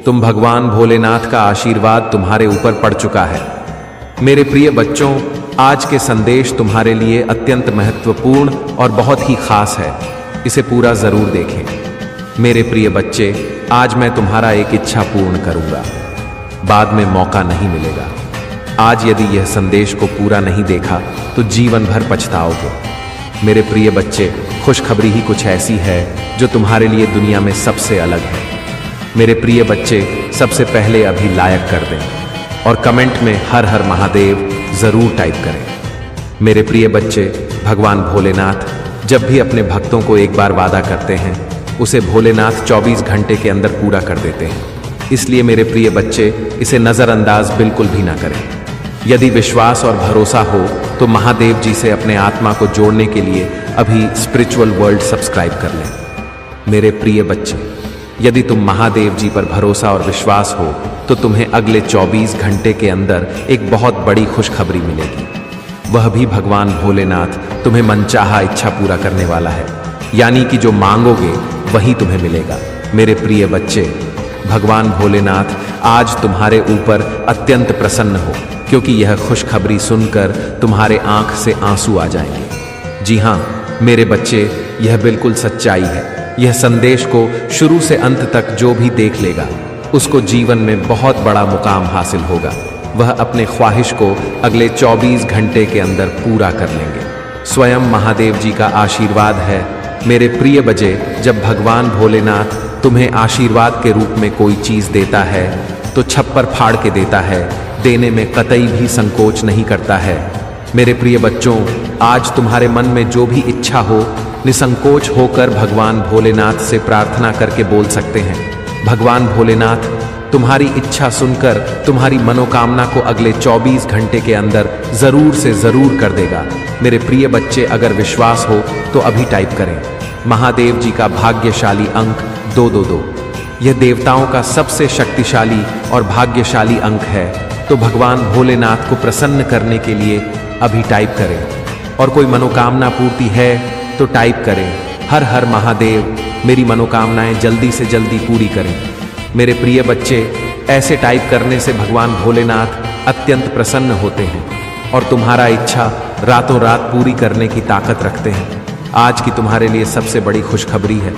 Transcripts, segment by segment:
तुम भगवान भोलेनाथ का आशीर्वाद तुम्हारे ऊपर पड़ चुका है। मेरे प्रिय बच्चों, आज के संदेश तुम्हारे लिए अत्यंत महत्वपूर्ण और बहुत ही खास है। इसे पूरा जरूर देखें। मेरे प्रिय बच्चे, आज मैं तुम्हारा एक इच्छा पूर्ण करूंगा, बाद में मौका नहीं मिलेगा। आज यदि यह संदेश को पूरा नहीं देखा तो जीवन भर पछताओगे। मेरे प्रिय बच्चे, खुशखबरी ही कुछ ऐसी है जो तुम्हारे लिए दुनिया में सबसे अलग है। मेरे प्रिय बच्चे, सबसे पहले अभी लाइक कर दें और कमेंट में हर हर महादेव जरूर टाइप करें। मेरे प्रिय बच्चे, भगवान भोलेनाथ जब भी अपने भक्तों को एक बार वादा करते हैं, उसे भोलेनाथ 24 घंटे के अंदर पूरा कर देते हैं। इसलिए मेरे प्रिय बच्चे, इसे नज़रअंदाज बिल्कुल भी ना करें। यदि विश्वास और भरोसा हो तो महादेव जी से अपने आत्मा को जोड़ने के लिए अभी स्पिरिचुअल वर्ल्ड सब्सक्राइब कर लें। मेरे प्रिय बच्चे, यदि तुम महादेव जी पर भरोसा और विश्वास हो तो तुम्हें अगले 24 घंटे के अंदर एक बहुत बड़ी खुशखबरी मिलेगी। वह भी भगवान भोलेनाथ तुम्हें मनचाहा इच्छा पूरा करने वाला है, यानी कि जो मांगोगे वही तुम्हें मिलेगा। मेरे प्रिय बच्चे, भगवान भोलेनाथ आज तुम्हारे ऊपर अत्यंत प्रसन्न हो, क्योंकि यह खुशखबरी सुनकर तुम्हारे आंख से आंसू आ जाएंगे। जी हाँ मेरे बच्चे, यह बिल्कुल सच्चाई है। यह संदेश को शुरू से अंत तक जो भी देख लेगा, उसको जीवन में बहुत बड़ा मुकाम हासिल होगा। वह अपने ख्वाहिश को अगले 24 घंटे के अंदर पूरा कर लेंगे। स्वयं महादेव जी का आशीर्वाद है। मेरे प्रिय बच्चे, जब भगवान भोलेनाथ तुम्हें आशीर्वाद के रूप में कोई चीज़ देता है तो छप्पर फाड़ के देता है, देने में कतई भी संकोच नहीं करता है। मेरे प्रिय बच्चों, आज तुम्हारे मन में जो भी इच्छा हो, निसंकोच होकर भगवान भोलेनाथ से प्रार्थना करके बोल सकते हैं। भगवान भोलेनाथ तुम्हारी इच्छा सुनकर तुम्हारी मनोकामना को अगले 24 घंटे के अंदर जरूर से जरूर कर देगा। मेरे प्रिय बच्चे, अगर विश्वास हो तो अभी टाइप करें महादेव जी का भाग्यशाली अंक 222। यह देवताओं का सबसे शक्तिशाली और भाग्यशाली अंक है। तो भगवान भोलेनाथ को प्रसन्न करने के लिए अभी टाइप करें। और कोई मनोकामना पूर्ति है तो टाइप करें हर हर महादेव, मेरी मनोकामनाएं जल्दी से जल्दी पूरी करें। मेरे प्रिय बच्चे, ऐसे टाइप करने से भगवान भोलेनाथ अत्यंत प्रसन्न होते हैं और तुम्हारा इच्छा रातों रात पूरी करने की ताकत रखते हैं। आज की तुम्हारे लिए सबसे बड़ी खुशखबरी है।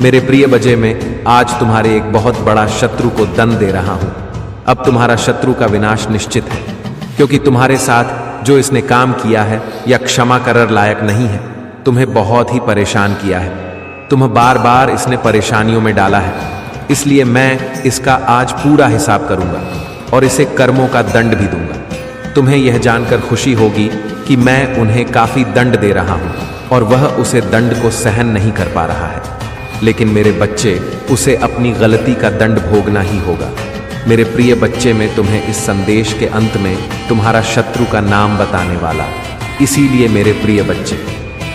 मेरे प्रिय बच्चे, में आज तुम्हारे एक बहुत बड़ा शत्रु को दंड दे रहा हूं। अब तुम्हारा शत्रु का विनाश निश्चित है, क्योंकि तुम्हारे साथ जो इसने काम किया है या क्षमा कर लायक नहीं है। तुम्हें बहुत ही परेशान किया है, तुम्हें बार बार इसने परेशानियों में डाला है। इसलिए मैं इसका आज पूरा हिसाब करूंगा और इसे कर्मों का दंड भी दूंगा। तुम्हें यह जानकर खुशी होगी कि मैं उन्हें काफी दंड दे रहा हूं और वह उसे दंड को सहन नहीं कर पा रहा है। लेकिन मेरे बच्चे, उसे अपनी गलती का दंड भोगना ही होगा। मेरे प्रिय बच्चे, में तुम्हें इस संदेश के अंत में तुम्हारा शत्रु का नाम बताने वाला। इसीलिए मेरे प्रिय बच्चे,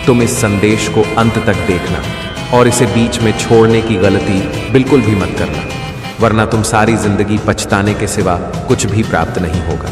तुम इस संदेश को अंत तक देखना और इसे बीच में छोड़ने की गलती बिल्कुल भी मत करना, वरना तुम सारी जिंदगी पछताने के सिवा कुछ भी प्राप्त नहीं होगा।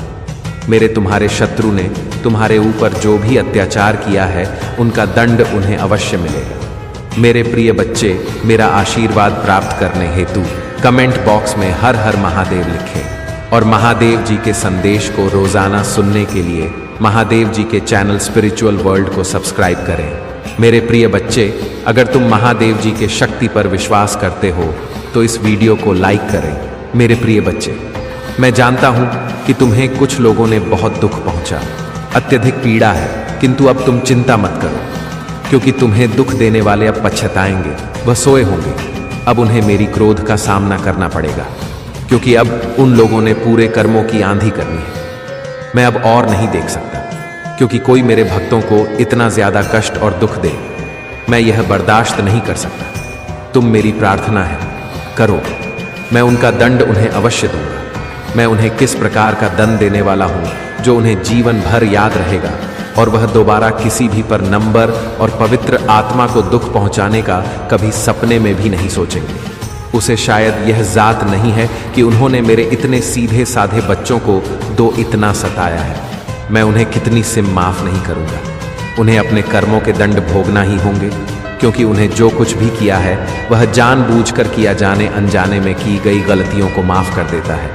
मेरे तुम्हारे शत्रु ने तुम्हारे ऊपर जो भी अत्याचार किया है, उनका दंड उन्हें अवश्य मिलेगा। मेरे प्रिय बच्चे, मेरा आशीर्वाद प्राप्त करने हेतु कमेंट बॉक्स में हर हर महादेव लिखें और महादेव जी के संदेश को रोजाना सुनने के लिए महादेव जी के चैनल स्पिरिचुअल वर्ल्ड को सब्सक्राइब करें। मेरे प्रिय बच्चे, अगर तुम महादेव जी के शक्ति पर विश्वास करते हो तो इस वीडियो को लाइक करें। मेरे प्रिय बच्चे, मैं जानता हूं कि तुम्हें कुछ लोगों ने बहुत दुख पहुंचा, अत्यधिक पीड़ा है, किंतु अब तुम चिंता मत करो, क्योंकि तुम्हें दुख देने वाले अब पछताएंगे। वह सोए होंगे। अब उन्हें मेरी क्रोध का सामना करना पड़ेगा, क्योंकि अब उन लोगों ने पूरे कर्मों की आंधी करनी है। मैं अब और नहीं देख सकता, क्योंकि कोई मेरे भक्तों को इतना ज्यादा कष्ट और दुख दे, मैं यह बर्दाश्त नहीं कर सकता। तुम मेरी प्रार्थना है, करो, मैं उनका दंड उन्हें अवश्य दूंगा। मैं उन्हें किस प्रकार का दंड देने वाला हूं जो उन्हें जीवन भर याद रहेगा और वह दोबारा किसी भी पर नंबर और पवित्र आत्मा को दुख पहुंचाने का कभी सपने में भी नहीं सोचेंगे। उसे शायद यह जात नहीं है कि उन्होंने मेरे इतने सीधे साधे बच्चों को इतना सताया है। मैं उन्हें कितनी सिम माफ नहीं करूंगा। उन्हें अपने कर्मों के दंड भोगना ही होंगे, क्योंकि उन्हें जो कुछ भी किया है वह जानबूझकर किया, जाने अनजाने में की गई गलतियों को माफ कर देता है।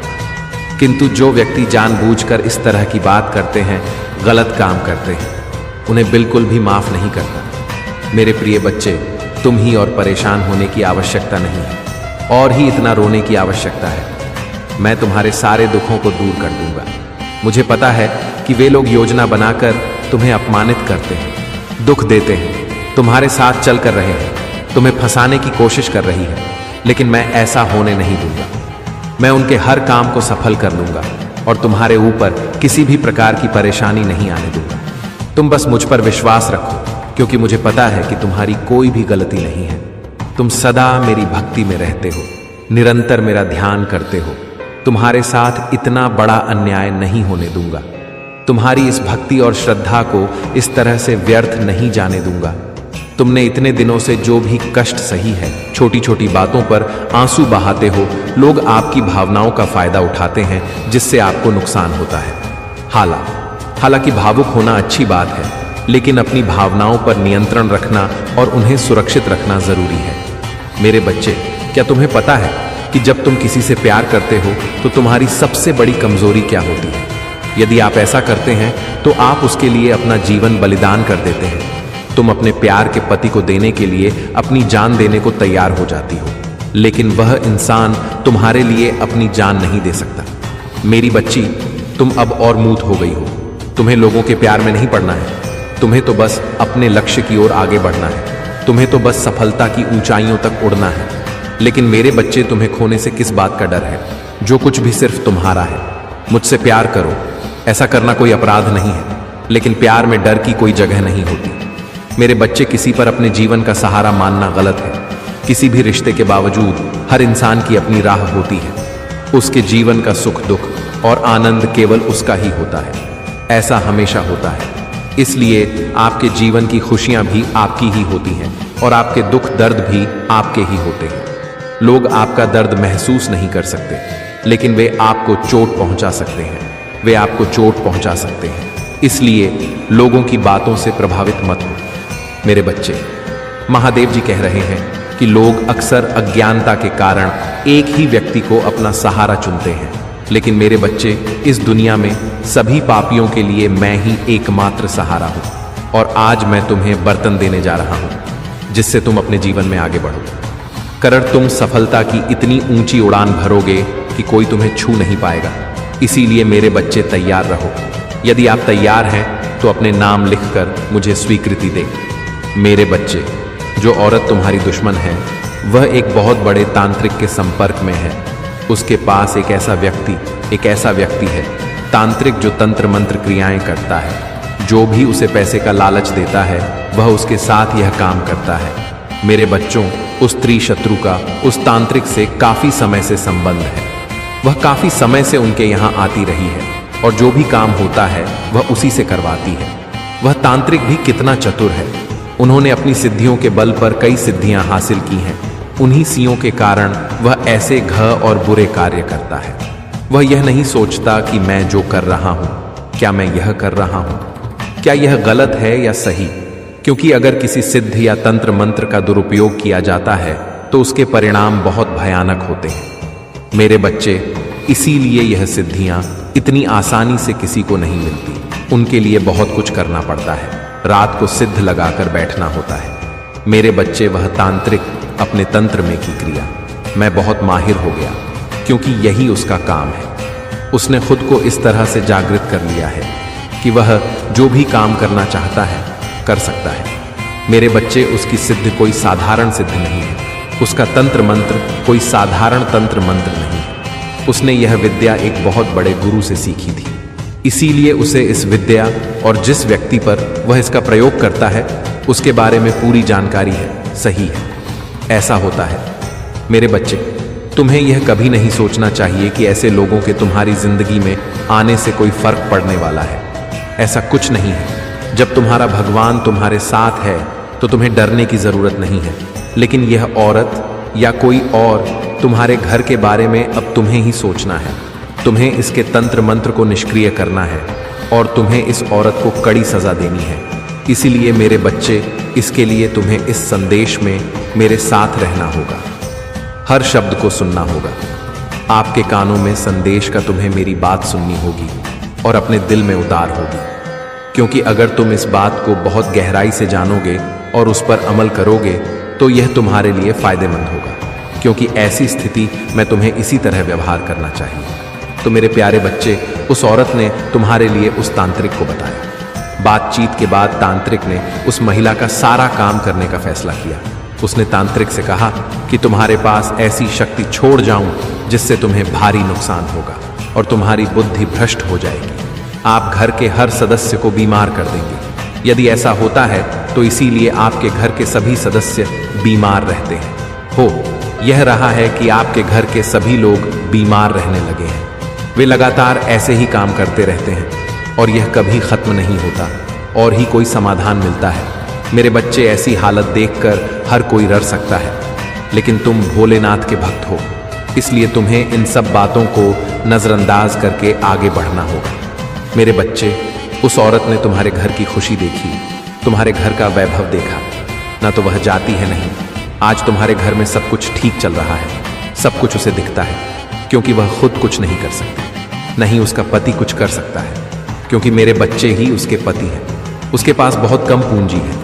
किंतु जो व्यक्ति जानबूझकर इस तरह की बात करते हैं, गलत काम करते हैं, उन्हें बिल्कुल भी माफ नहीं करता। मेरे प्रिय बच्चे, तुम ही और परेशान होने की आवश्यकता नहीं है, और ही इतना रोने की आवश्यकता है। मैं तुम्हारे सारे दुखों को दूर कर दूंगा। मुझे पता है कि वे लोग योजना बनाकर तुम्हें अपमानित करते हैं, दुख देते हैं, तुम्हारे साथ चल कर रहे हैं, तुम्हें फंसाने की कोशिश कर रही है, लेकिन मैं ऐसा होने नहीं दूंगा। मैं उनके हर काम को सफल कर लूंगा और तुम्हारे ऊपर किसी भी प्रकार की परेशानी नहीं आने दूंगा। तुम बस मुझ पर विश्वास रखो, क्योंकि मुझे पता है कि तुम्हारी कोई भी गलती नहीं है। तुम सदा मेरी भक्ति में रहते हो, निरंतर मेरा ध्यान करते हो। तुम्हारे साथ इतना बड़ा अन्याय नहीं होने दूंगा। तुम्हारी इस भक्ति और श्रद्धा को इस तरह से व्यर्थ नहीं जाने दूंगा। तुमने इतने दिनों से जो भी कष्ट सही है, छोटी छोटी बातों पर आंसू बहाते हो, लोग आपकी भावनाओं का फायदा उठाते हैं, जिससे आपको नुकसान होता है। हालांकि भावुक होना अच्छी बात है, लेकिन अपनी भावनाओं पर नियंत्रण रखना और उन्हें सुरक्षित रखना जरूरी है। मेरे बच्चे, क्या तुम्हें पता है कि जब तुम किसी से प्यार करते हो तो तुम्हारी सबसे बड़ी कमजोरी क्या होती है? यदि आप ऐसा करते हैं तो आप उसके लिए अपना जीवन बलिदान कर देते हैं। तुम अपने प्यार के पति को देने के लिए अपनी जान देने को तैयार हो जाती हो, लेकिन वह इंसान तुम्हारे लिए अपनी जान नहीं दे सकता। मेरी बच्ची, तुम अब और मूत हो गई हो। तुम्हें लोगों के प्यार में नहीं पड़ना है। तुम्हें तो बस अपने लक्ष्य की ओर आगे बढ़ना है। तुम्हें तो बस सफलता की ऊंचाइयों तक उड़ना है। लेकिन मेरे बच्चे, तुम्हें खोने से किस बात का डर है? जो कुछ भी सिर्फ तुम्हारा है। मुझसे प्यार करो, ऐसा करना कोई अपराध नहीं है, लेकिन प्यार में डर की कोई जगह नहीं होती। मेरे बच्चे, किसी पर अपने जीवन का सहारा मानना गलत है। किसी भी रिश्ते के बावजूद हर इंसान की अपनी राह होती है। उसके जीवन का सुख दुख और आनंद केवल उसका ही होता है। ऐसा हमेशा होता है। इसलिए आपके जीवन की खुशियां भी आपकी ही होती हैं और आपके दुख दर्द भी आपके ही होते हैं। लोग आपका दर्द महसूस नहीं कर सकते, लेकिन वे आपको चोट पहुंचा सकते हैं। वे आपको चोट पहुंचा सकते हैं। इसलिए लोगों की बातों से प्रभावित मत हो। मेरे बच्चे, महादेव जी कह रहे हैं कि लोग अक्सर अज्ञानता के कारण एक ही व्यक्ति को अपना सहारा चुनते हैं, लेकिन मेरे बच्चे, इस दुनिया में सभी पापियों के लिए मैं ही एकमात्र सहारा हूं। और आज मैं तुम्हें बर्तन देने जा रहा हूं, जिससे तुम अपने जीवन में आगे बढ़ो। तुम सफलता की इतनी ऊंची उड़ान भरोगे कि कोई तुम्हें छू नहीं पाएगा। इसीलिए मेरे बच्चे, तैयार रहो। यदि आप तैयार हैं तो अपने नाम लिखकर मुझे स्वीकृति दें। मेरे बच्चे, जो औरत तुम्हारी दुश्मन है, वह एक बहुत बड़े तांत्रिक के संपर्क में है। उसके पास एक ऐसा व्यक्ति है, तांत्रिक, जो तंत्र मंत्र क्रियाएं करता है। जो भी उसे पैसे का लालच देता है, वह उसके साथ यह काम करता है। मेरे बच्चों, उस स्त्री शत्रु का उस तांत्रिक से काफी समय से संबंध है। वह काफी समय से उनके यहाँ आती रही है और जो भी काम होता है वह उसी से करवाती है। वह तांत्रिक भी कितना चतुर है। उन्होंने अपनी सिद्धियों के बल पर कई सिद्धियां हासिल की हैं। उन्हीं सियों के कारण वह ऐसे घ और बुरे कार्य करता है। वह यह नहीं सोचता कि मैं जो कर रहा हूं, क्या मैं यह कर रहा हूं, क्या यह गलत है या सही। क्योंकि अगर किसी सिद्ध या तंत्र मंत्र का दुरुपयोग किया जाता है तो उसके परिणाम बहुत भयानक होते हैं। मेरे बच्चे, इसीलिए यह सिद्धियां इतनी आसानी से किसी को नहीं मिलती। उनके लिए बहुत कुछ करना पड़ता है। रात को सिद्ध लगाकर बैठना होता है। मेरे बच्चे, वह तांत्रिक अपने तंत्र में की क्रिया मैं बहुत माहिर हो गया, क्योंकि यही उसका काम है। उसने खुद को इस तरह से जागृत कर लिया है कि वह जो भी काम करना चाहता है कर सकता है। मेरे बच्चे, उसकी सिद्ध कोई साधारण सिद्ध नहीं है। उसका तंत्र मंत्र कोई साधारण तंत्र मंत्र नहीं है। उसने यह विद्या एक बहुत बड़े गुरु से सीखी थी। इसीलिए उसे इस विद्या और जिस व्यक्ति पर वह इसका प्रयोग करता है उसके बारे में पूरी जानकारी है। सही है, ऐसा होता है। मेरे बच्चे, तुम्हें यह कभी नहीं सोचना चाहिए कि ऐसे लोगों के तुम्हारी जिंदगी में आने से कोई फर्क पड़ने वाला है। ऐसा कुछ नहीं है। जब तुम्हारा भगवान तुम्हारे साथ है तो तुम्हें डरने की जरूरत नहीं है। लेकिन यह औरत या कोई और तुम्हारे घर के बारे में अब तुम्हें ही सोचना है। तुम्हें इसके तंत्र मंत्र को निष्क्रिय करना है और तुम्हें इस औरत को कड़ी सजा देनी है। इसीलिए मेरे बच्चे, इसके लिए तुम्हें इस संदेश में मेरे साथ रहना होगा, हर शब्द को सुनना होगा। आपके कानों में संदेश का तुम्हें मेरी बात सुननी होगी और अपने दिल में उतार होगी, क्योंकि अगर तुम इस बात को बहुत गहराई से जानोगे और उस पर अमल करोगे तो यह तुम्हारे लिए फायदेमंद होगा, क्योंकि ऐसी स्थिति में तुम्हें इसी तरह व्यवहार करना चाहिए। तो मेरे प्यारे बच्चे, उस औरत ने तुम्हारे लिए उस तांत्रिक को बताया। बातचीत के बाद तांत्रिक ने उस महिला का सारा काम करने का फैसला किया। उसने तांत्रिक से कहा कि तुम्हारे पास ऐसी शक्ति छोड़ जाऊं जिससे तुम्हें भारी नुकसान होगा और तुम्हारी बुद्धि भ्रष्ट हो जाएगी। आप घर के हर सदस्य को बीमार कर देंगे। यदि ऐसा होता है तो इसीलिए आपके घर के सभी सदस्य बीमार रहते हैं। यह रहा है कि आपके घर के सभी लोग बीमार रहने लगे हैं। वे लगातार ऐसे ही काम करते रहते हैं और यह कभी खत्म नहीं होता और ही कोई समाधान मिलता है। मेरे बच्चे, ऐसी हालत देखकर हर कोई डर सकता है, लेकिन तुम भोलेनाथ के भक्त हो, इसलिए तुम्हें इन सब बातों को नजरअंदाज करके आगे बढ़ना होगा। मेरे बच्चे, उस औरत ने तुम्हारे घर की खुशी देखी, तुम्हारे घर का वैभव देखा, ना तो वह जाती है नहीं। आज तुम्हारे घर में सब कुछ ठीक चल रहा है, सब कुछ उसे दिखता है, क्योंकि वह खुद कुछ नहीं कर सकती, नहीं उसका पति कुछ कर सकता है, क्योंकि मेरे बच्चे ही उसके पति हैं। उसके पास बहुत कम पूंजी है,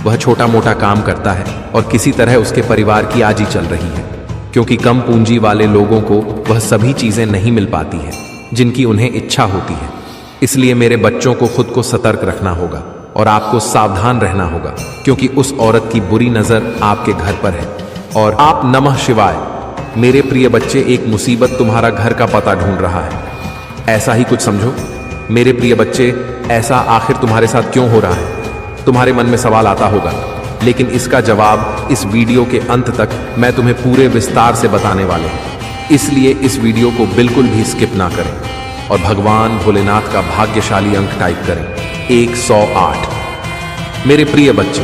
वह छोटा मोटा काम करता है और किसी तरह उसके परिवार की आजी चल रही है, क्योंकि कम पूंजी वाले लोगों को वह सभी चीजें नहीं मिल पाती हैं जिनकी उन्हें इच्छा होती है। इसलिए मेरे बच्चों को खुद को सतर्क रखना होगा और आपको सावधान रहना होगा, क्योंकि उस औरत की बुरी नजर आपके घर पर है। और आप नमः शिवाय। मेरे प्रिय बच्चे, एक मुसीबत तुम्हारा घर का पता ढूंढ रहा है, ऐसा ही कुछ समझो। मेरे प्रिय बच्चे, ऐसा आखिर तुम्हारे साथ क्यों हो रहा है? तुम्हारे मन में सवाल आता होगा, लेकिन इसका जवाब इस वीडियो के अंत तक मैं तुम्हें पूरे विस्तार से बताने वाले हूं। इसलिए इस वीडियो को बिल्कुल भी स्किप ना करें और भगवान भोलेनाथ का भाग्यशाली अंक टाइप करें, 108। मेरे प्रिय बच्चे,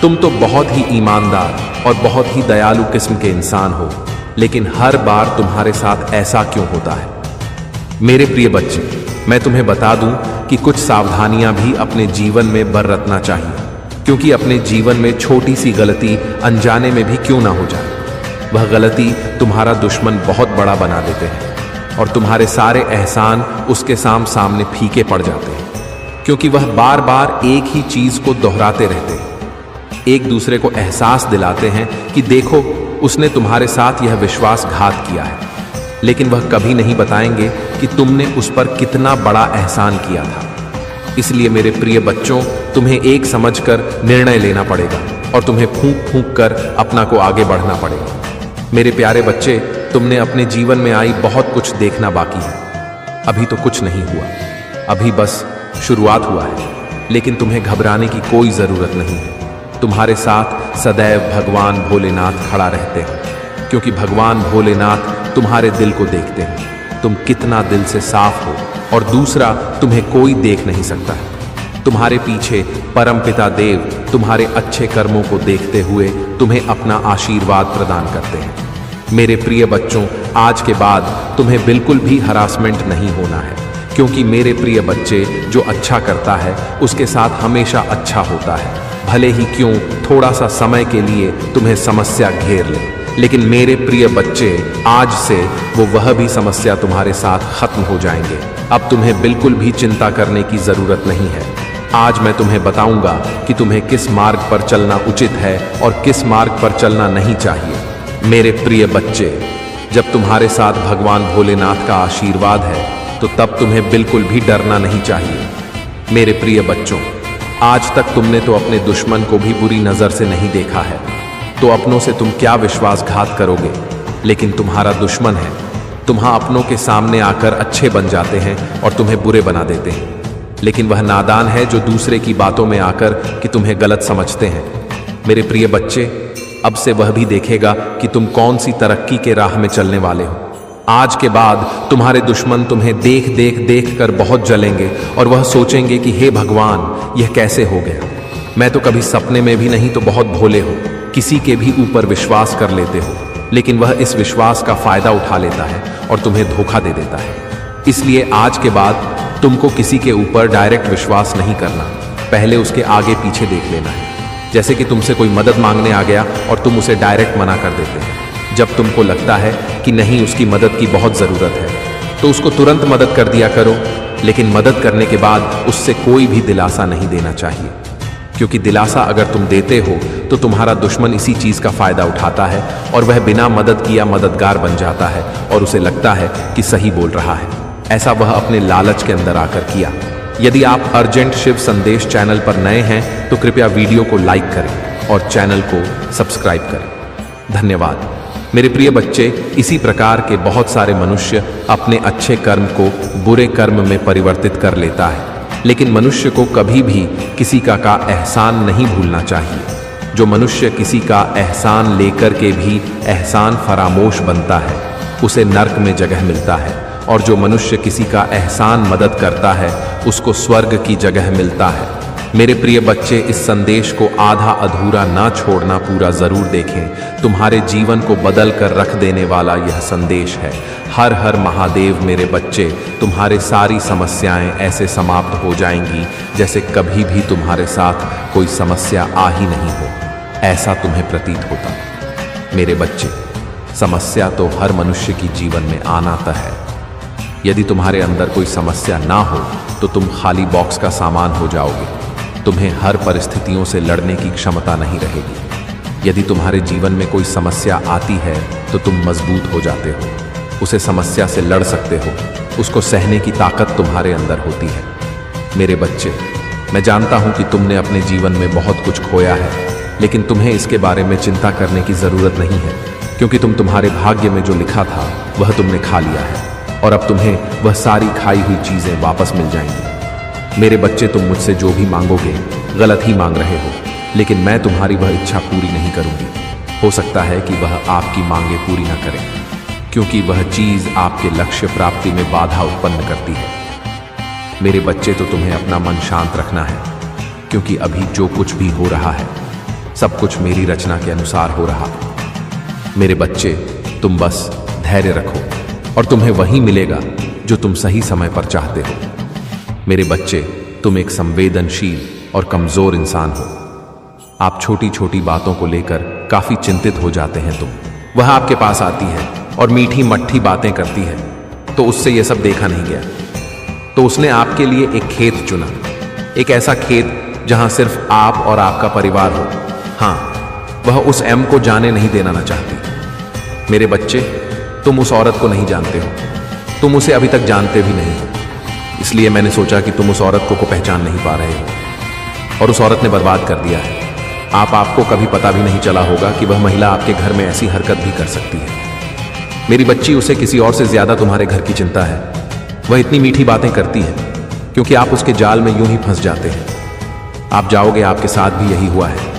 तुम तो बहुत ही ईमानदार और बहुत ही दयालु किस्म के इंसान हो, लेकिन हर बार तुम्हारे साथ ऐसा क्यों होता है? मेरे प्रिय बच्चे, मैं तुम्हें बता दूं कि कुछ सावधानियां भी अपने जीवन में बरतना चाहिए, क्योंकि अपने जीवन में छोटी सी गलती अनजाने में भी क्यों ना हो जाए, वह गलती तुम्हारा दुश्मन बहुत बड़ा बना देते हैं और तुम्हारे सारे एहसान उसके सामने फीके पड़ जाते हैं, क्योंकि वह बार बार एक ही चीज को दोहराते रहते हैं। एक दूसरे को एहसास दिलाते हैं कि देखो, उसने तुम्हारे साथ यह विश्वासघात किया है, लेकिन वह कभी नहीं बताएंगे कि तुमने उस पर कितना बड़ा एहसान किया था। इसलिए मेरे प्रिय बच्चों, तुम्हें एक समझकर निर्णय लेना पड़ेगा और तुम्हें फूंक फूंक कर अपना को आगे बढ़ना पड़ेगा। मेरे प्यारे बच्चे, तुमने अपने जीवन में आई बहुत कुछ देखना बाकी है। अभी तो कुछ नहीं हुआ, अभी बस शुरुआत हुआ है, लेकिन तुम्हें घबराने की कोई जरूरत नहीं है। तुम्हारे साथ सदैव भगवान भोलेनाथ खड़ा रहते हैं, क्योंकि भगवान भोलेनाथ तुम्हारे दिल को देखते हैं, तुम कितना दिल से साफ हो, और दूसरा, तुम्हें कोई देख नहीं सकता है। तुम्हारे पीछे परमपिता देव तुम्हारे अच्छे कर्मों को देखते हुए तुम्हें अपना आशीर्वाद प्रदान करते हैं। मेरे प्रिय बच्चों, आज के बाद तुम्हें बिल्कुल भी हरासमेंट नहीं होना है, क्योंकि मेरे प्रिय बच्चे, जो अच्छा करता है उसके साथ हमेशा अच्छा होता है। भले ही क्यों थोड़ा सा समय के लिए तुम्हें समस्या घेर ले, लेकिन मेरे प्रिय बच्चे, आज से वह भी समस्या तुम्हारे साथ खत्म हो जाएंगे। अब तुम्हें बिल्कुल भी चिंता करने की जरूरत नहीं है। आज मैं तुम्हें बताऊंगा कि तुम्हें किस मार्ग पर चलना उचित है और किस मार्ग पर चलना नहीं चाहिए। मेरे प्रिय बच्चे, जब तुम्हारे साथ भगवान भोलेनाथ का आशीर्वाद है तो तब तुम्हें बिल्कुल भी डरना नहीं चाहिए। मेरे प्रिय बच्चों, आज तक तुमने तो अपने दुश्मन को भी बुरी नजर से नहीं देखा है, तो अपनों से तुम क्या विश्वासघात करोगे? लेकिन तुम्हारा दुश्मन है, तुम्हां अपनों के सामने आकर अच्छे बन जाते हैं और तुम्हें बुरे बना देते हैं, लेकिन वह नादान है जो दूसरे की बातों में आकर कि तुम्हें गलत समझते हैं। मेरे प्रिय बच्चे, अब से वह भी देखेगा कि तुम कौन सी तरक्की के राह में चलने वाले हो। आज के बाद तुम्हारे दुश्मन तुम्हें देख देख कर बहुत जलेंगे और वह सोचेंगे कि हे भगवान, यह कैसे हो गया। मैं तो कभी सपने में भी नहीं तो बहुत भोले हो, किसी के भी ऊपर विश्वास कर लेते हो, लेकिन वह इस विश्वास का फायदा उठा लेता है और तुम्हें धोखा दे देता है। इसलिए आज के बाद तुमको किसी के ऊपर डायरेक्ट विश्वास नहीं करना, पहले उसके आगे पीछे देख लेना है। जैसे कि तुमसे कोई मदद मांगने आ गया और तुम उसे डायरेक्ट मना कर देते हैं। जब तुमको लगता है कि नहीं, उसकी मदद की बहुत ज़रूरत है, तो उसको तुरंत मदद कर दिया करो, लेकिन मदद करने के बाद उससे कोई भी दिलासा नहीं देना चाहिए, क्योंकि दिलासा अगर तुम देते हो तो तुम्हारा दुश्मन इसी चीज़ का फ़ायदा उठाता है और वह बिना मदद किया मददगार बन जाता है और उसे लगता है कि सही बोल रहा है। ऐसा वह अपने लालच के अंदर आकर किया। यदि आप अर्जेंट शिव संदेश चैनल पर नए हैं तो कृपया वीडियो को लाइक करें और चैनल को सब्सक्राइब करें। धन्यवाद। मेरे प्रिय बच्चे, इसी प्रकार के बहुत सारे मनुष्य अपने अच्छे कर्म को बुरे कर्म में परिवर्तित कर लेता है, लेकिन मनुष्य को कभी भी किसी का एहसान नहीं भूलना चाहिए। जो मनुष्य किसी का एहसान लेकर के भी एहसान फरामोश बनता है, उसे नर्क में जगह मिलता है, और जो मनुष्य किसी का एहसान मदद करता है, उसको स्वर्ग की जगह मिलता है। मेरे प्रिय बच्चे, इस संदेश को आधा अधूरा ना छोड़ना, पूरा जरूर देखें। तुम्हारे जीवन को बदल कर रख देने वाला यह संदेश है। हर हर महादेव। मेरे बच्चे, तुम्हारे सारी समस्याएं ऐसे समाप्त हो जाएंगी जैसे कभी भी तुम्हारे साथ कोई समस्या आ ही नहीं हो, ऐसा तुम्हें प्रतीत होता। मेरे बच्चे, समस्या तो हर मनुष्य की जीवन में आना तय है। यदि तुम्हारे अंदर कोई समस्या ना हो तो तुम खाली बॉक्स का सामान हो जाओगे। तुम्हें हर परिस्थितियों से लड़ने की क्षमता नहीं रहेगी। यदि तुम्हारे जीवन में कोई समस्या आती है तो तुम मजबूत हो जाते हो, उसे समस्या से लड़ सकते हो, उसको सहने की ताकत तुम्हारे अंदर होती है। मेरे बच्चे, मैं जानता हूं कि तुमने अपने जीवन में बहुत कुछ खोया है, लेकिन तुम्हें इसके बारे में चिंता करने की ज़रूरत नहीं है, क्योंकि तुम्हारे भाग्य में जो लिखा था वह तुमने खा लिया है, और अब तुम्हें वह सारी खाई हुई चीज़ें वापस मिल जाएंगी। मेरे बच्चे, तुम मुझसे जो भी मांगोगे गलत ही मांग रहे हो, लेकिन मैं तुम्हारी वह इच्छा पूरी नहीं करूंगी। हो सकता है कि वह आपकी मांगे पूरी ना करे, क्योंकि वह चीज़ आपके लक्ष्य प्राप्ति में बाधा उत्पन्न करती है। मेरे बच्चे, तो तुम्हें अपना मन शांत रखना है, क्योंकि अभी जो कुछ भी हो रहा है सब कुछ मेरी रचना के अनुसार हो रहा है। मेरे बच्चे, तुम बस धैर्य रखो और तुम्हें वही मिलेगा जो तुम सही समय पर चाहते हो। मेरे बच्चे, तुम एक संवेदनशील और कमजोर इंसान हो। आप छोटी छोटी बातों को लेकर काफी चिंतित हो जाते हैं। वह आपके पास आती है और मीठी मट्ठी बातें करती है, तो उससे यह सब देखा नहीं गया, तो उसने आपके लिए एक खेत चुना, एक ऐसा खेत जहां सिर्फ आप और आपका परिवार हो। हाँ, वह उस एम को जाने नहीं देना ना चाहती। मेरे बच्चे, तुम उस औरत को नहीं जानते हो, तुम उसे अभी तक जानते भी नहीं हो, इसलिए मैंने सोचा कि तुम उस औरत को पहचान नहीं पा रहे हो, और उस औरत ने बर्बाद कर दिया है। आपको कभी पता भी नहीं चला होगा कि वह महिला आपके घर में ऐसी हरकत भी कर सकती है। मेरी बच्ची, उसे किसी और से ज्यादा तुम्हारे घर की चिंता है। वह इतनी मीठी बातें करती है क्योंकि आप उसके जाल में यूं ही फंस जाते हैं। आप जाओगे, आपके साथ भी यही हुआ है।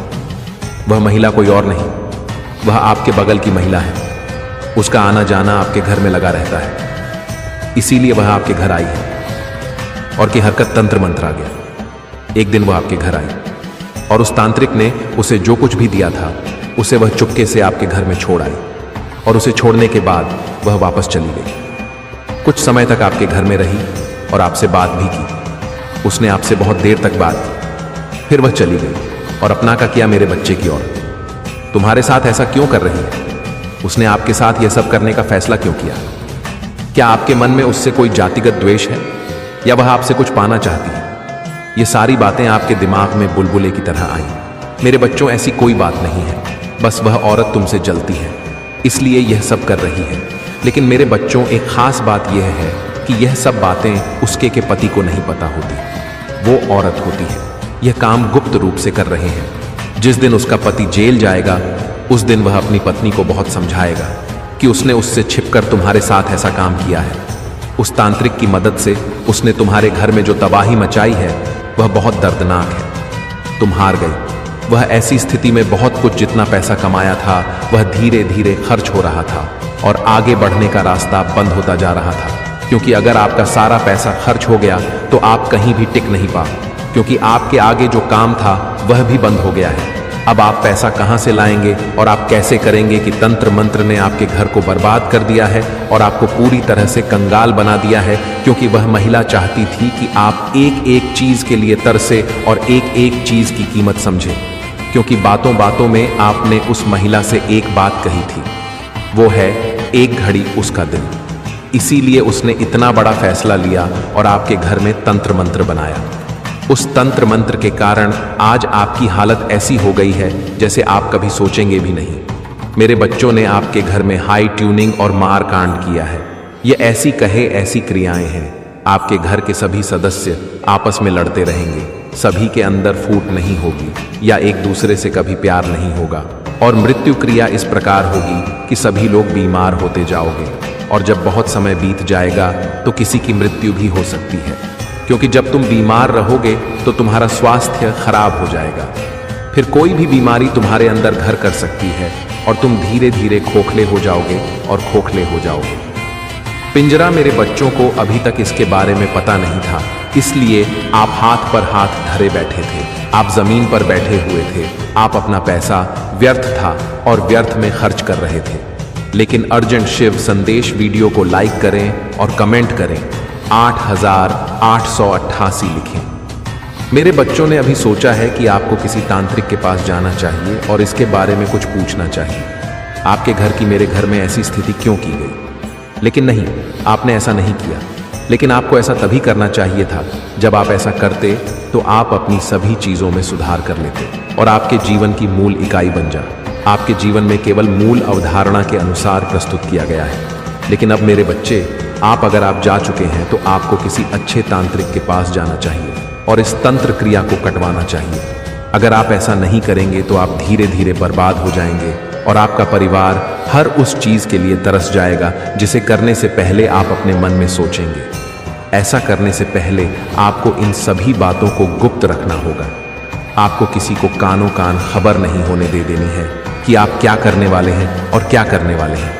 वह महिला कोई और नहीं, वह आपके बगल की महिला है। उसका आना जाना आपके घर में लगा रहता है, इसीलिए वह आपके घर आई है, और की हरकत तंत्र मंत्र आ गया। एक दिन वह आपके घर आई और उस तांत्रिक ने उसे जो कुछ भी दिया था उसे वह चुपके से आपके घर में छोड़ आई, और उसे छोड़ने के बाद वह वापस चली गई। कुछ समय तक आपके घर में रही और आपसे बात भी की। उसने आपसे बहुत देर तक बात की, फिर वह चली गई और अपना का किया मेरे बच्चे की औरत। तुम्हारे साथ ऐसा क्यों कर रही है? उसने आपके साथ यह सब करने का फैसला क्यों किया? क्या आपके मन में उससे कोई जातिगत द्वेष है, या वह आपसे कुछ पाना चाहती है? ये सारी बातें आपके दिमाग में बुलबुले की तरह आई। मेरे बच्चों, ऐसी कोई बात नहीं है, बस वह औरत तुमसे जलती है, इसलिए यह सब कर रही है। लेकिन मेरे बच्चों, एक खास बात यह है कि यह सब बातें उसके के पति को नहीं पता होती। वो औरत होती है, यह काम गुप्त रूप से कर रहे हैं। जिस दिन उसका पति जेल जाएगा, उस दिन वह अपनी पत्नी को बहुत समझाएगा कि उसने उससे छिपकर तुम्हारे साथ ऐसा काम किया है। उस तांत्रिक की मदद से उसने तुम्हारे घर में जो तबाही मचाई है वह बहुत दर्दनाक है। तुम हार गई। वह ऐसी स्थिति में बहुत कुछ जितना पैसा कमाया था वह धीरे धीरे खर्च हो रहा था और आगे बढ़ने का रास्ता बंद होता जा रहा था, क्योंकि अगर आपका सारा पैसा खर्च हो गया तो आप कहीं भी टिक नहीं पा, क्योंकि आपके आगे जो काम था वह भी बंद हो गया है। अब आप पैसा कहां से लाएंगे और आप कैसे करेंगे कि तंत्र मंत्र ने आपके घर को बर्बाद कर दिया है और आपको पूरी तरह से कंगाल बना दिया है, क्योंकि वह महिला चाहती थी कि आप एक एक चीज के लिए तरसे और एक एक चीज की कीमत समझें। क्योंकि बातों बातों में आपने उस महिला से एक बात कही थी, वो है एक घड़ी उसका दिल। इसीलिए उसने इतना बड़ा फैसला लिया और आपके घर में तंत्र मंत्र बनाया। उस तंत्र मंत्र के कारण आज आपकी हालत ऐसी हो गई है जैसे आप कभी सोचेंगे भी नहीं। मेरे बच्चों ने आपके घर में हाई ट्यूनिंग और मार कांड किया है। ये ऐसी कहे ऐसी क्रियाएं हैं। आपके घर के सभी सदस्य आपस में लड़ते रहेंगे, सभी के अंदर फूट नहीं होगी या एक दूसरे से कभी प्यार नहीं होगा, और मृत्यु क्रिया इस प्रकार होगी कि सभी लोग बीमार होते जाओगे, और जब बहुत समय बीत जाएगा तो किसी की मृत्यु भी हो सकती है, क्योंकि जब तुम बीमार रहोगे तो तुम्हारा स्वास्थ्य खराब हो जाएगा। फिर कोई भी बीमारी तुम्हारे अंदर घर कर सकती है और तुम धीरे धीरे खोखले हो जाओगे और खोखले हो जाओगे। पिंजरा मेरे बच्चों को अभी तक इसके बारे में पता नहीं था, इसलिए आप हाथ पर हाथ धरे बैठे थे, आप जमीन पर बैठे हुए थे, आप अपना पैसा व्यर्थ था और व्यर्थ में खर्च कर रहे थे। लेकिन अर्जेंट शिव संदेश वीडियो को लाइक करें और कमेंट करें, 8888 लिखें। मेरे बच्चों ने अभी सोचा है कि आपको किसी तांत्रिक के पास जाना चाहिए और इसके बारे में कुछ पूछना चाहिए, आपके घर की मेरे घर में ऐसी स्थिति क्यों की गई। लेकिन नहीं, आपने ऐसा नहीं किया। लेकिन आपको ऐसा तभी करना चाहिए था जब आप ऐसा करते तो आप अपनी सभी चीजों में सुधार कर लेते और आपके जीवन की मूल इकाई बन जा। आपके जीवन में केवल मूल अवधारणा के अनुसार प्रस्तुत किया गया है। लेकिन अब मेरे बच्चे, आप अगर आप जा चुके हैं तो आपको किसी अच्छे तांत्रिक के पास जाना चाहिए और इस तंत्र क्रिया को कटवाना चाहिए। अगर आप ऐसा नहीं करेंगे तो आप धीरे धीरे बर्बाद हो जाएंगे और आपका परिवार हर उस चीज के लिए तरस जाएगा जिसे करने से पहले आप अपने मन में सोचेंगे। ऐसा करने से पहले आपको इन सभी बातों को गुप्त रखना होगा। आपको किसी को कानों कान खबर नहीं होने दे देनी है कि आप क्या करने वाले हैं और क्या करने वाले हैं।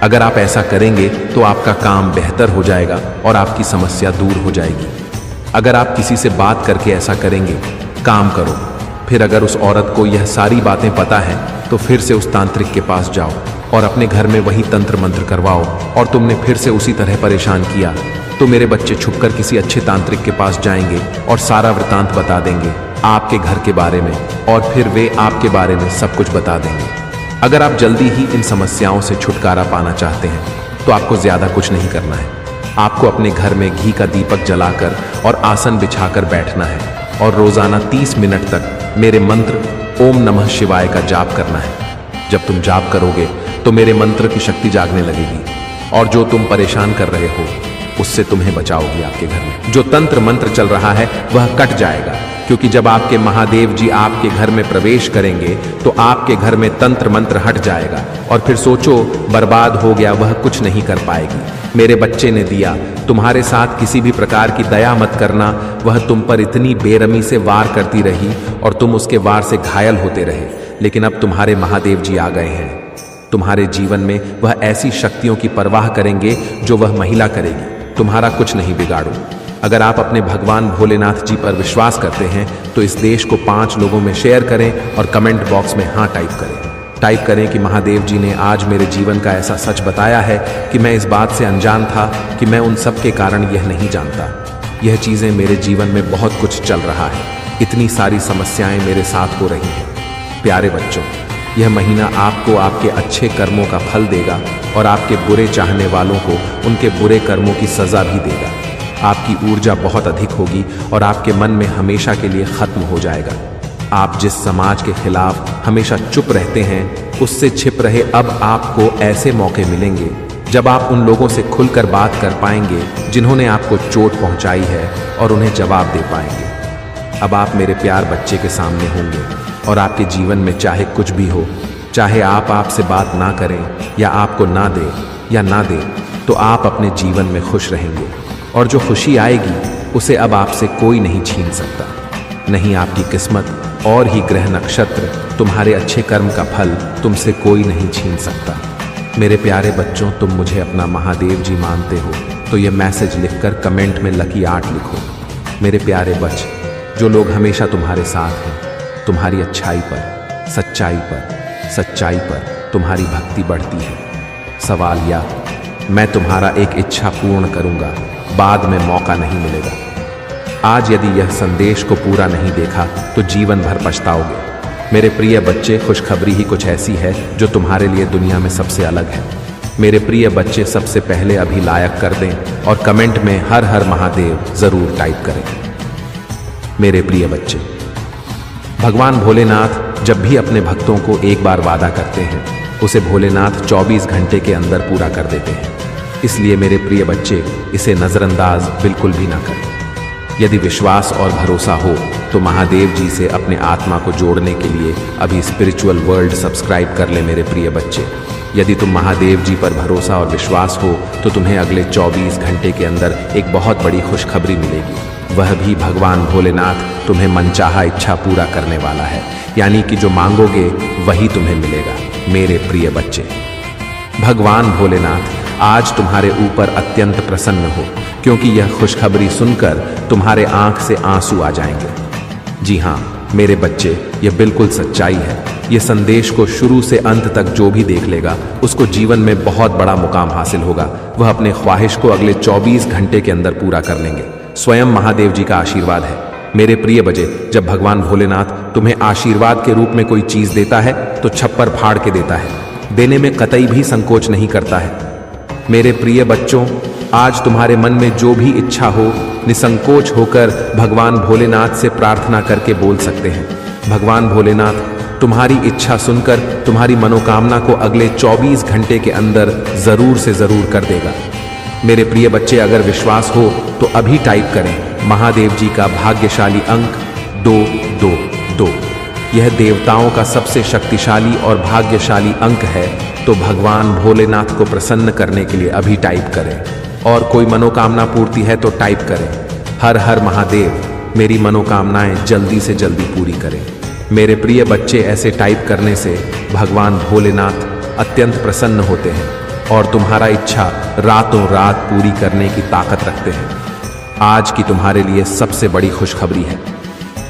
अगर आप ऐसा करेंगे तो आपका काम बेहतर हो जाएगा और आपकी समस्या दूर हो जाएगी। अगर आप किसी से बात करके ऐसा करेंगे, काम करो, फिर अगर उस औरत को यह सारी बातें पता है तो फिर से उस तांत्रिक के पास जाओ और अपने घर में वही तंत्र मंत्र करवाओ और तुमने फिर से उसी तरह परेशान किया तो मेरे बच्चे छुपकर किसी अच्छे तांत्रिक के पास जाएंगे और सारा वृतांत बता देंगे आपके घर के बारे में, और फिर वे आपके बारे में सब कुछ बता देंगे। अगर आप जल्दी ही इन समस्याओं से छुटकारा पाना चाहते हैं तो आपको ज्यादा कुछ नहीं करना है। आपको अपने घर में घी का दीपक जलाकर और आसन बिछाकर बैठना है और रोजाना 30 मिनट तक मेरे मंत्र ओम नमः शिवाय का जाप करना है। जब तुम जाप करोगे तो मेरे मंत्र की शक्ति जागने लगेगी और जो तुम परेशान कर रहे हो उससे तुम्हें बचाओगी। आपके घर में जो तंत्र मंत्र चल रहा है वह कट जाएगा, क्योंकि जब आपके महादेव जी आपके घर में प्रवेश करेंगे तो आपके घर में तंत्र मंत्र हट जाएगा और फिर सोचो बर्बाद हो गया, वह कुछ नहीं कर पाएगी। मेरे बच्चे ने दिया, तुम्हारे साथ किसी भी प्रकार की दया मत करना। वह तुम पर इतनी बेरहमी से वार करती रही और तुम उसके वार से घायल होते रहे, लेकिन अब तुम्हारे महादेव जी आ गए हैं। तुम्हारे जीवन में वह ऐसी शक्तियों की परवाह करेंगे जो वह महिला करेगी। तुम्हारा कुछ नहीं बिगाड़ो। अगर आप अपने भगवान भोलेनाथ जी पर विश्वास करते हैं तो इस देश को 5 लोगों में शेयर करें और कमेंट बॉक्स में हाँ टाइप करें कि महादेव जी ने आज मेरे जीवन का ऐसा सच बताया है कि मैं इस बात से अनजान था कि मैं उन सब के कारण यह नहीं जानता। यह चीज़ें मेरे जीवन में बहुत कुछ चल रहा है, इतनी सारी समस्याएं मेरे साथ हो रही हैं। प्यारे बच्चों, यह महीना आपको आपके अच्छे कर्मों का फल देगा और आपके बुरे चाहने वालों को उनके बुरे कर्मों की सजा भी देगा। आपकी ऊर्जा बहुत अधिक होगी और आपके मन में हमेशा के लिए खत्म हो जाएगा। आप जिस समाज के खिलाफ हमेशा चुप रहते हैं उससे छिप रहे अब आपको ऐसे मौके मिलेंगे जब आप उन लोगों से खुलकर बात कर पाएंगे जिन्होंने आपको चोट पहुंचाई है और उन्हें जवाब दे पाएंगे। अब आप मेरे प्यार बच्चे के सामने होंगे और आपके जीवन में चाहे कुछ भी हो, चाहे आप आपसे बात ना करें या आपको ना दे या ना दे, तो आप अपने जीवन में खुश रहेंगे और जो खुशी आएगी उसे अब आपसे कोई नहीं छीन सकता। नहीं आपकी किस्मत और ही ग्रह नक्षत्र, तुम्हारे अच्छे कर्म का फल तुमसे कोई नहीं छीन सकता। मेरे प्यारे बच्चों, तुम मुझे अपना महादेव जी मानते हो तो ये मैसेज लिखकर कमेंट में लकी 8 लिखो। मेरे प्यारे बच्चे, जो लोग हमेशा तुम्हारे साथ हैं, तुम्हारी अच्छाई पर, सच्चाई पर तुम्हारी भक्ति बढ़ती है। सवाल यह, मैं तुम्हारा एक इच्छा पूर्ण करूंगा, बाद में मौका नहीं मिलेगा। आज यदि यह संदेश को पूरा नहीं देखा तो जीवन भर पछताओगे। मेरे प्रिय बच्चे, खुशखबरी ही कुछ ऐसी है जो तुम्हारे लिए दुनिया में सबसे अलग है। मेरे प्रिय बच्चे, सबसे पहले अभी लाइक कर दें और कमेंट में हर हर महादेव जरूर टाइप करें। मेरे प्रिय बच्चे, भगवान भोलेनाथ जब भी अपने भक्तों को एक बार वादा करते हैं, उसे भोलेनाथ 24 घंटे के अंदर पूरा कर देते हैं। इसलिए मेरे प्रिय बच्चे, इसे नज़रअंदाज बिल्कुल भी ना करें। यदि विश्वास और भरोसा हो तो महादेव जी से अपने आत्मा को जोड़ने के लिए अभी स्पिरिचुअल वर्ल्ड सब्सक्राइब कर ले मेरे प्रिय बच्चे। यदि तुम महादेव जी पर भरोसा और विश्वास हो तो तुम्हें अगले 24 घंटे के अंदर एक बहुत बड़ी खुशखबरी मिलेगी। वह भी भगवान भोलेनाथ तुम्हें मनचाहा इच्छा पूरा करने वाला है, यानी कि जो मांगोगे वही तुम्हें मिलेगा। मेरे प्रिय बच्चे, भगवान भोलेनाथ आज तुम्हारे ऊपर अत्यंत प्रसन्न हो, क्योंकि यह खुशखबरी सुनकर तुम्हारे आंख से आंसू आ जाएंगे। जी हाँ मेरे बच्चे, यह बिल्कुल सच्चाई है। यह संदेश को शुरू से अंत तक जो भी देख लेगा, उसको जीवन में बहुत बड़ा मुकाम हासिल होगा। वह अपने ख्वाहिश को अगले 24 घंटे के अंदर पूरा कर लेंगे। स्वयं महादेव जी का आशीर्वाद है। मेरे प्रिय बच्चे, जब भगवान भोलेनाथ तुम्हें आशीर्वाद के रूप में कोई चीज देता है तो छप्पर फाड़ के देता है, देने में कतई भी संकोच नहीं करता है। मेरे प्रिय बच्चों, आज तुम्हारे मन में जो भी इच्छा हो, निसंकोच होकर भगवान भोलेनाथ से प्रार्थना करके बोल सकते हैं। भगवान भोलेनाथ तुम्हारी इच्छा सुनकर तुम्हारी मनोकामना को अगले 24 घंटे के अंदर जरूर से जरूर कर देगा। मेरे प्रिय बच्चे, अगर विश्वास हो तो अभी टाइप करें महादेव जी का भाग्यशाली अंक 222। यह देवताओं का सबसे शक्तिशाली और भाग्यशाली अंक है, तो भगवान भोलेनाथ को प्रसन्न करने के लिए अभी टाइप करें। और कोई मनोकामना पूर्ति है तो टाइप करें हर हर महादेव, मेरी मनोकामनाएं जल्दी से जल्दी पूरी करें। मेरे प्रिय बच्चे, ऐसे टाइप करने से भगवान भोलेनाथ अत्यंत प्रसन्न होते हैं और तुम्हारा इच्छा रातों रात पूरी करने की ताकत रखते हैं। आज की तुम्हारे लिए सबसे बड़ी खुशखबरी है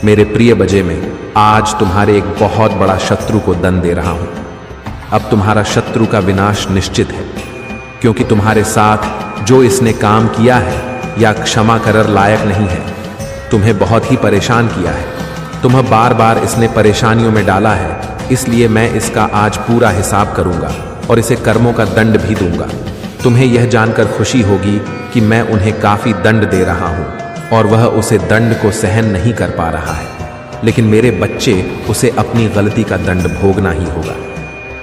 मेरे प्रिय बजे में, आज तुम्हारे एक बहुत बड़ा शत्रु को दंड दे रहा हूं। अब तुम्हारा शत्रु का विनाश निश्चित है, क्योंकि तुम्हारे साथ जो इसने काम किया है या क्षमा करर लायक नहीं है, तुम्हें बहुत ही परेशान किया है, तुम्हें बार बार इसने परेशानियों में डाला है। इसलिए मैं इसका आज पूरा हिसाब करूंगा और इसे कर्मों का दंड भी दूंगा। तुम्हें यह जानकर खुशी होगी कि मैं उन्हें काफी दंड दे रहा हूं और वह उसे दंड को सहन नहीं कर पा रहा है, लेकिन मेरे बच्चे, उसे अपनी गलती का दंड भोगना ही होगा।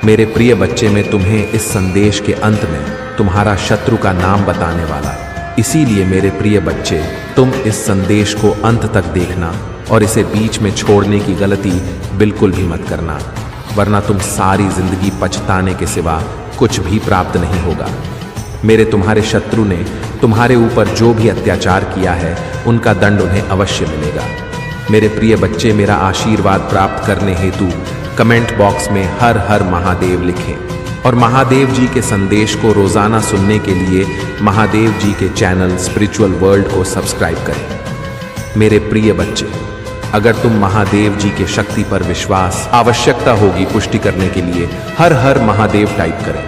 मेरे प्रिय बच्चे, मैं तुम्हें इस संदेश के अंत में तुम्हारा शत्रु का नाम बताने वाला। इसीलिए मेरे प्रिय बच्चे, तुम इस संदेश को अंत तक देखना और इसे बीच में छोड़ने की गलती बिल्कुल भी मत करना, वरना तुम सारी जिंदगी पछताने के सिवा कुछ भी प्राप्त नहीं होगा। मेरे तुम्हारे शत्रु ने तुम्हारे ऊपर जो भी अत्याचार किया है, उनका दंड उन्हें अवश्य मिलेगा। मेरे प्रिय बच्चे, मेरा आशीर्वाद प्राप्त करने हेतु कमेंट बॉक्स में हर हर महादेव लिखें और महादेव जी के संदेश को रोजाना सुनने के लिए महादेव जी के चैनल स्पिरिचुअल वर्ल्ड को सब्सक्राइब करें। मेरे प्रिय बच्चे, अगर तुम महादेव जी के शक्ति पर विश्वास, आवश्यकता होगी पुष्टि करने के लिए हर हर महादेव टाइप करें।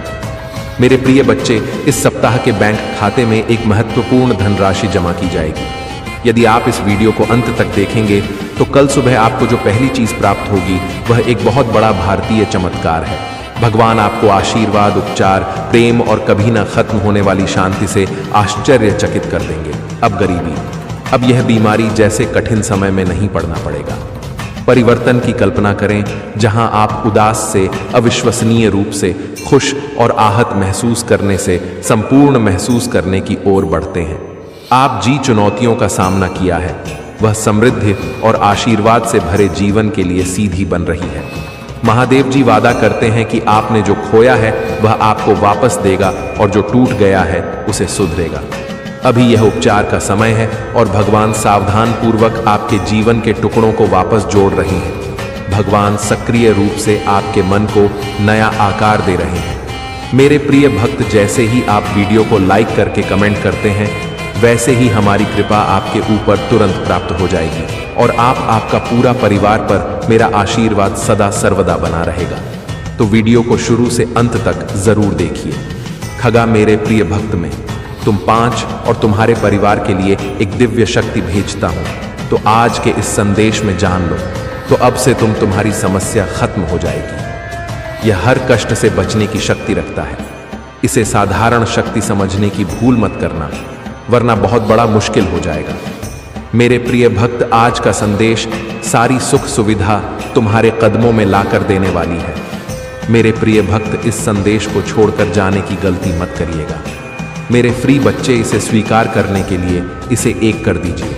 मेरे प्रिय बच्चे, इस सप्ताह के बैंक खाते में एक महत्वपूर्ण धनराशि जमा की जाएगी। यदि आप इस वीडियो को अंत तक देखेंगे तो कल सुबह आपको जो पहली चीज प्राप्त होगी वह एक बहुत बड़ा भारतीय चमत्कार है। भगवान आपको आशीर्वाद, उपचार, प्रेम और कभी ना खत्म होने वाली शांति से आश्चर्यचकित कर देंगे। अब गरीबी, अब यह बीमारी जैसे कठिन समय में नहीं पड़ना पड़ेगा। परिवर्तन की कल्पना करें, जहां आप उदास से अविश्वसनीय रूप से खुश और आहत महसूस करने से संपूर्ण महसूस करने की ओर बढ़ते हैं। आप जी चुनौतियों का सामना किया है, वह समृद्धि और आशीर्वाद से भरे जीवन के लिए सीधी बन रही है। महादेव जी वादा करते हैं कि आपने जो खोया है वह आपको वापस देगा और जो टूट गया है उसे सुधरेगा। अभी यह उपचार का समय है और भगवान सावधान पूर्वक आपके जीवन के टुकड़ों को वापस जोड़ रहे हैं। भगवान सक्रिय रूप से आपके मन को नया आकार दे रहे हैं। मेरे प्रिय भक्त, जैसे ही आप वीडियो को लाइक करके कमेंट करते हैं, वैसे ही हमारी कृपा आपके ऊपर तुरंत प्राप्त हो जाएगी और आपका पूरा परिवार पर मेरा आशीर्वाद सदा सर्वदा बना रहेगा। तो वीडियो को शुरू से अंत तक जरूर देखिए। खगा मेरे प्रिय भक्त, में तुम 5 और तुम्हारे परिवार के लिए एक दिव्य शक्ति भेजता हूं, तो आज के इस संदेश में जान लो तो अब से तुम्हारी समस्या खत्म हो जाएगी। यह हर कष्ट से बचने की शक्ति रखता है। इसे साधारण शक्ति समझने की भूल मत करना, वरना बहुत बड़ा मुश्किल हो जाएगा। मेरे प्रिय भक्त, आज का संदेश सारी सुख सुविधा तुम्हारे कदमों में लाकर देने वाली है। मेरे प्रिय भक्त, इस संदेश को छोड़कर जाने की गलती मत करिएगा। मेरे फ्री बच्चे, इसे स्वीकार करने के लिए इसे एक कर दीजिए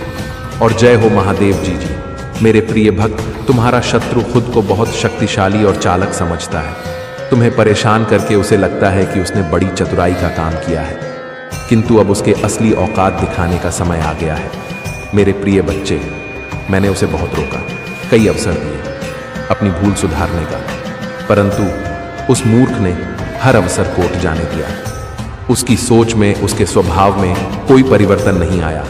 और जय हो महादेव जी। मेरे प्रिय भक्त, तुम्हारा शत्रु खुद को बहुत शक्तिशाली और चालक समझता है। तुम्हें परेशान करके उसे लगता है कि उसने बड़ी चतुराई का काम किया है, किंतु अब उसके असली औकात दिखाने का समय आ गया है। मेरे प्रिय बच्चे, मैंने उसे बहुत रोका, कई अवसर दिए अपनी भूल सुधारने का, परंतु उस मूर्ख ने हर अवसर कोट जाने दिया। उसकी सोच में, उसके स्वभाव में कोई परिवर्तन नहीं आया।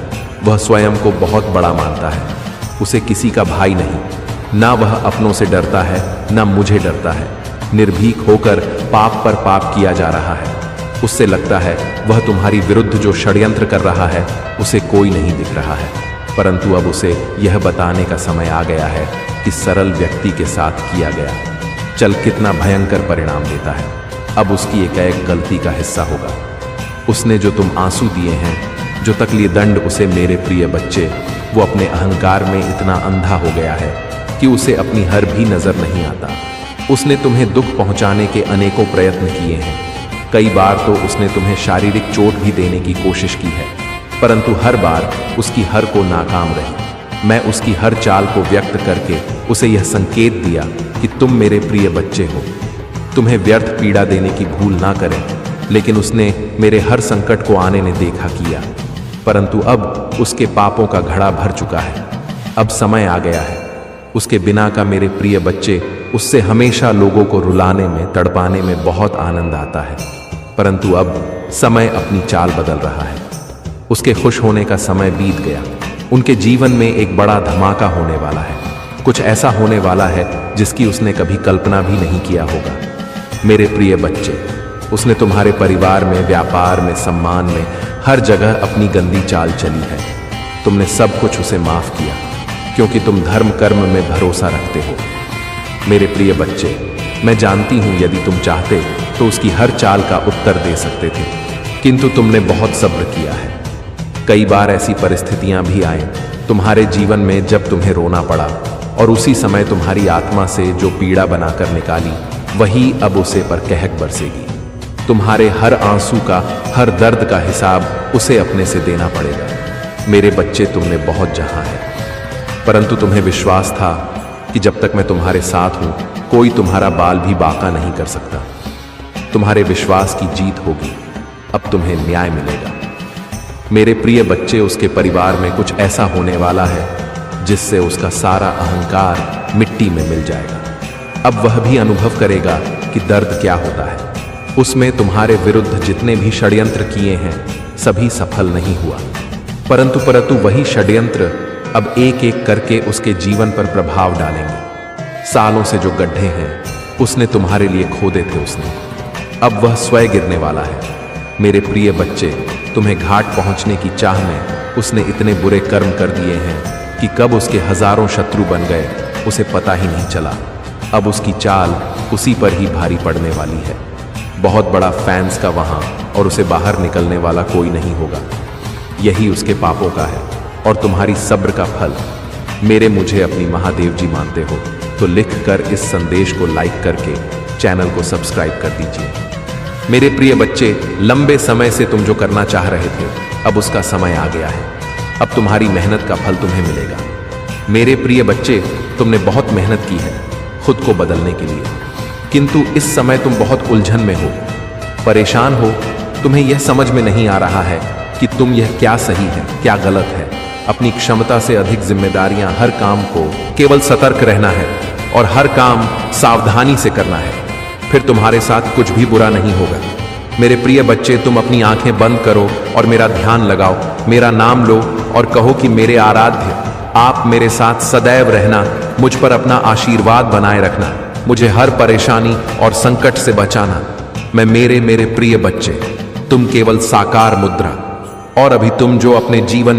वह स्वयं को बहुत बड़ा मानता है। उसे किसी का भाई नहीं, ना वह अपनों से डरता है, ना मुझे डरता है। निर्भीक होकर पाप पर पाप किया जा रहा है। उससे लगता है वह तुम्हारी विरुद्ध जो षड्यंत्र कर रहा है उसे कोई नहीं दिख रहा है, परंतु अब उसे यह बताने का समय आ गया है कि सरल व्यक्ति के साथ किया गया चल कितना भयंकर परिणाम देता है। अब उसकी एक गलती का हिस्सा होगा। उसने जो तुम आंसू दिए हैं, जो तकलीफ दंड, उसे मेरे प्रिय बच्चे, वो अपने अहंकार में इतना अंधा हो गया है कि उसे अपनी हर भी नजर नहीं आता। उसने तुम्हें दुख पहुंचाने के अनेकों प्रयत्न किए हैं। कई बार तो उसने तुम्हें शारीरिक चोट भी देने की कोशिश की है, परंतु हर बार उसकी हर को नाकाम रही। मैं उसकी हर चाल को व्यक्त करके उसे यह संकेत दिया कि तुम मेरे प्रिय बच्चे हो, तुम्हें व्यर्थ पीड़ा देने की भूल ना करें, लेकिन उसने मेरे हर संकट को आने ने देखा किया, परंतु अब उसके पापों का घड़ा भर चुका है। अब समय आ गया है उसके बिना का। मेरे प्रिय बच्चे, उससे हमेशा लोगों को रुलाने में, तड़पाने में बहुत आनंद आता है, परंतु अब समय अपनी चाल बदल रहा है। उसके खुश होने का समय बीत गया। उनके जीवन में एक बड़ा धमाका होने वाला है। कुछ ऐसा होने वाला है जिसकी उसने कभी कल्पना भी नहीं किया होगा। मेरे प्रिय बच्चे, उसने तुम्हारे परिवार में, व्यापार में, सम्मान में, हर जगह अपनी गंदी चाल चली है। तुमने सब कुछ उसे माफ किया क्योंकि तुम धर्म कर्म में भरोसा रखते हो। मेरे प्रिय बच्चे, मैं जानती हूं यदि तुम चाहते तो उसकी हर चाल का उत्तर दे सकते थे, किंतु तुमने बहुत सब्र किया है। कई बार ऐसी परिस्थितियां भी आए तुम्हारे जीवन में जब तुम्हें रोना पड़ा, और उसी समय तुम्हारी आत्मा से जो पीड़ा बनाकर निकाली, वही अब उसे पर कहक बरसेगी। तुम्हारे हर आंसू का, हर दर्द का हिसाब उसे अपने से देना पड़ेगा। मेरे बच्चे, तुमने बहुत जहां है, परंतु तुम्हें विश्वास था कि जब तक मैं तुम्हारे साथ हूं, कोई तुम्हारा बाल भी बांका नहीं कर सकता। तुम्हारे विश्वास की जीत होगी। अब तुम्हें न्याय मिलेगा। मेरे प्रिय बच्चे, उसके परिवार में कुछ ऐसा होने वाला है जिससे उसका सारा अहंकार मिट्टी में मिल जाएगा। अब वह भी अनुभव करेगा कि दर्द क्या होता है। उसमें तुम्हारे विरुद्ध जितने भी षड्यंत्र किए हैं, सभी सफल नहीं हुआ, परंतु वही षड्यंत्र अब एक एक करके उसके जीवन पर प्रभाव डालेंगे। सालों से जो गड्ढे हैं उसने तुम्हारे लिए खोदे थे उसने, अब वह स्वयं गिरने वाला है। मेरे प्रिय बच्चे, तुम्हें घाट पहुंचने की चाह में उसने इतने बुरे कर्म कर दिए हैं कि कब उसके हजारों शत्रु बन गए उसे पता ही नहीं चला। अब उसकी चाल उसी पर ही भारी पड़ने वाली है। बहुत बड़ा फैंस का वहां, और उसे बाहर निकलने वाला कोई नहीं होगा। यही उसके पापों का है और तुम्हारी सब्र का फल। मेरे मुझे अपनी महादेव जी मानते हो तो लिख कर इस संदेश को लाइक करके चैनल को सब्सक्राइब कर दीजिए। मेरे प्रिय बच्चे, लंबे समय से तुम जो करना चाह रहे थे, अब उसका समय आ गया है। अब तुम्हारी मेहनत का फल तुम्हें मिलेगा। मेरे प्रिय बच्चे, तुमने बहुत मेहनत की है खुद को बदलने के लिए, किंतु इस समय तुम बहुत उलझन में हो, परेशान हो। तुम्हें यह समझ में नहीं आ रहा है कि तुम यह क्या सही है, क्या गलत है। अपनी क्षमता से अधिक जिम्मेदारियां, हर काम को केवल सतर्क रहना है और हर काम सावधानी से करना है, फिर तुम्हारे साथ कुछ भी बुरा नहीं होगा। मेरे प्रिय बच्चे, तुम अपनी आंखें बंद करो और मेरा ध्यान लगाओ, मेरा नाम लो और कहो कि मेरे आराध्य, आप मेरे साथ सदैव रहना, मुझ पर अपना आशीर्वाद बनाए रखना, मुझे हर परेशानी और संकट से बचाना। मैं मेरे प्रिय बच्चे, तुम केवल साकार मुद्रा, और अभी तुम जो अपने जीवन